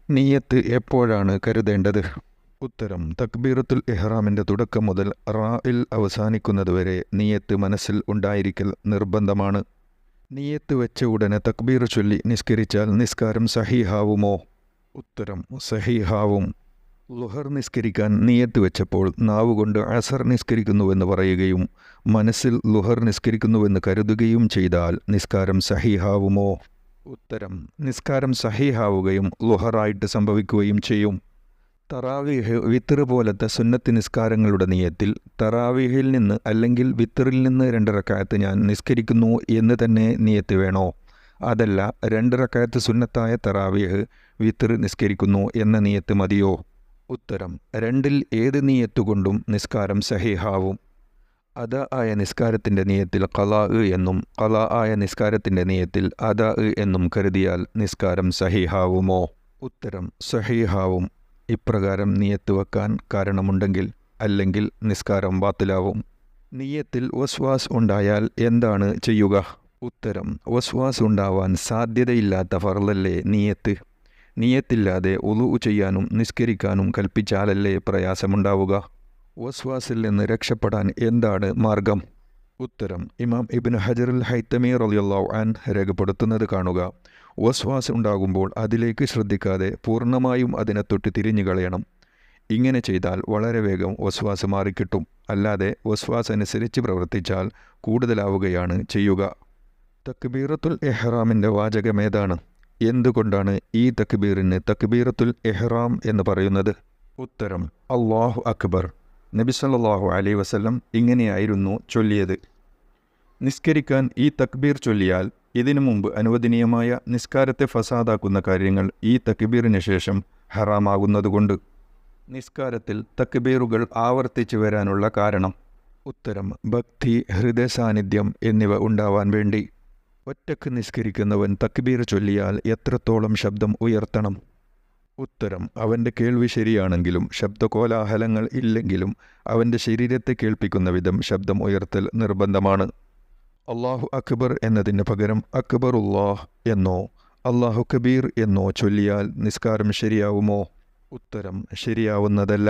നിയ്യത്ത് എപ്പോഴാണ് കരുതേണ്ടത്? ഉത്തരം: തക്ബീറത്തുൽ ഇഹ്റാമിൻ്റെ തുടക്കം മുതൽ റായിൽ അവസാനിക്കുന്നതുവരെ നിയ്യത്ത് മനസ്സിൽ ഉണ്ടായിരിക്കൽ നിർബന്ധമാണ്. നിയ്യത്ത് വെച്ച ഉടനെ തക്ബീർ ചൊല്ലി നിസ്കരിച്ചാൽ നിസ്കാരം സഹീഹാവുമോ? ഉത്തരം: സഹീഹാവും. ളുഹർ നിസ്കരിക്കാൻ നിയ്യത്ത് വെച്ചപ്പോൾ നാവുകൊണ്ട് അസർ നിസ്കരിക്കുന്നുവെന്ന് പറയുകയും മനസ്സിൽ ളുഹർ നിസ്കരിക്കുന്നുവെന്ന് കരുതുകയും ചെയ്താൽ നിസ്കാരം സഹീഹാവുമോ? ഉത്തരം: നിസ്കാരം സഹീഹാവുകയും ളുഹറായിട്ട് സംഭവിക്കുകയും ചെയ്യും. തറാവീഹ്, വിത്തർ പോലത്തെ സുന്നത്ത് നിസ്കാരങ്ങളുടെ നിയത്തിൽ തറാവീഹിൽ നിന്ന് അല്ലെങ്കിൽ വിത്തറിൽ നിന്ന് 2 റക്അത്ത് ഞാൻ നിസ്കരിക്കുന്നു എന്ന് തന്നെ നിയത്ത് വേണോ? അതല്ല 2 റക്അത്ത് സുന്നത്തായ തറാവീഹ് വിത്തർ നിസ്കരിക്കുന്നു എന്ന നിയത്ത് മതിയോ? ഉത്തരം: രണ്ടിൽ ഏത് നിയത്തുകൊണ്ടും നിസ്കാരം സഹീഹാവും. അദാ ആയ നിസ്കാരത്തിൻ്റെ നിയത്തിൽ ഖലാ എന്നും ഖലാ ആയ നിസ്കാരത്തിൻ്റെ നിയത്തിൽ അദാ എന്നും കരുതിയാൽ നിസ്കാരം സഹീഹാവുമോ? ഉത്തരം: സഹീഹാവും. ഇപ്രകാരം നിയത്ത് വെക്കാൻ കാരണമുണ്ടെങ്കിൽ, അല്ലെങ്കിൽ നിസ്കാരം ബാത്തിലാവും. നിയത്തിൽ വസ്വാസ് ഉണ്ടായാൽ എന്താണ് ചെയ്യുക? ഉത്തരം: വസ്വാസ് ഉണ്ടാവാൻ സാധ്യതയില്ലാത്ത ഫർളല്ലേ നിയത്ത്. നിയത്തില്ലാതെ ഉളു ചെയ്യാനും നിസ്കരിക്കാനും കൽപ്പിച്ചാലല്ലേ പ്രയാസമുണ്ടാവുക. വസ്വാസിൽ നിന്ന് രക്ഷപ്പെടാൻ എന്താണ് മാർഗം? ഉത്തരം: ഇമാം ഇബ്നു ഹജറുൽ ഹൈത്തമി റളിയല്ലാഹു അൻഹു രേഖപ്പെടുത്തുന്നത് കാണുക. വസ്വാസ് ഉണ്ടാകുമ്പോൾ അതിലേക്ക് ശ്രദ്ധിക്കാതെ പൂർണ്ണമായും അതിനെ തൊട്ട് തിരിഞ്ഞു കളയണം. ഇങ്ങനെ ചെയ്താൽ വളരെ വേഗം വസ്വാസ് മാറിക്കിട്ടും. അല്ലാതെ വസ്വാസ് അനുസരിച്ച് പ്രവർത്തിച്ചാൽ കൂടുതലാവുകയാണ് ചെയ്യുക. തക്ബീറത്തുൽ ഇഹ്റാമിൻ്റെ വാചകമേതാണ്? എന്തുകൊണ്ടാണ് ഈ തക്ബീറിന് തക്ബീറത്തുൽ ഇഹ്റാം എന്ന് പറയുന്നത്? ഉത്തരം: അല്ലാഹു അക്ബർ. നബി സല്ലല്ലാഹു അലൈഹി വസല്ലം ഇങ്ങനെയായിരുന്നു ചൊല്ലിയത്. നിസ്കരിക്കാൻ ഈ തക്ബീർ ചൊല്ലിയാൽ ഇതിനു മുമ്പ് അനുവദനീയമായ നിസ്കാരത്തെ ഫസാദാക്കുന്ന കാര്യങ്ങൾ ഈ തക്ബീറിന് ശേഷം ഹറാമാകുന്നതുകൊണ്ട്. നിസ്കാരത്തിൽ തക്ബീറുകൾ ആവർത്തിച്ചു വരാനുള്ള കാരണം? ഉത്തരം: ഭക്തി, ഹൃദയ സാന്നിധ്യം എന്നിവ ഉണ്ടാവാൻ വേണ്ടി. ഒറ്റക്ക് നിസ്കരിക്കുന്നവൻ തക്ബീർ ചൊല്ലിയാൽ എത്രത്തോളം ശബ്ദം ഉയർത്തണം? ഉത്തരം: അവൻ്റെ കേൾവി ശരിയാണെങ്കിലും ശബ്ദകോലാഹലങ്ങൾ ഇല്ലെങ്കിലും അവൻ്റെ ശരീരത്തെ കേൾപ്പിക്കുന്ന വിധം ശബ്ദം ഉയർത്തൽ നിർബന്ധമാണ്. അല്ലാഹു അക്ബർ എന്നതിന് പകരം അക്ബറുല്ലാഹ് എന്നോ അല്ലാഹു കബീർ എന്നോ ചൊല്ലിയാൽ നിസ്കാരം ശരിയാവുമോ? ഉത്തരം: ശരിയാവുന്നതല്ല.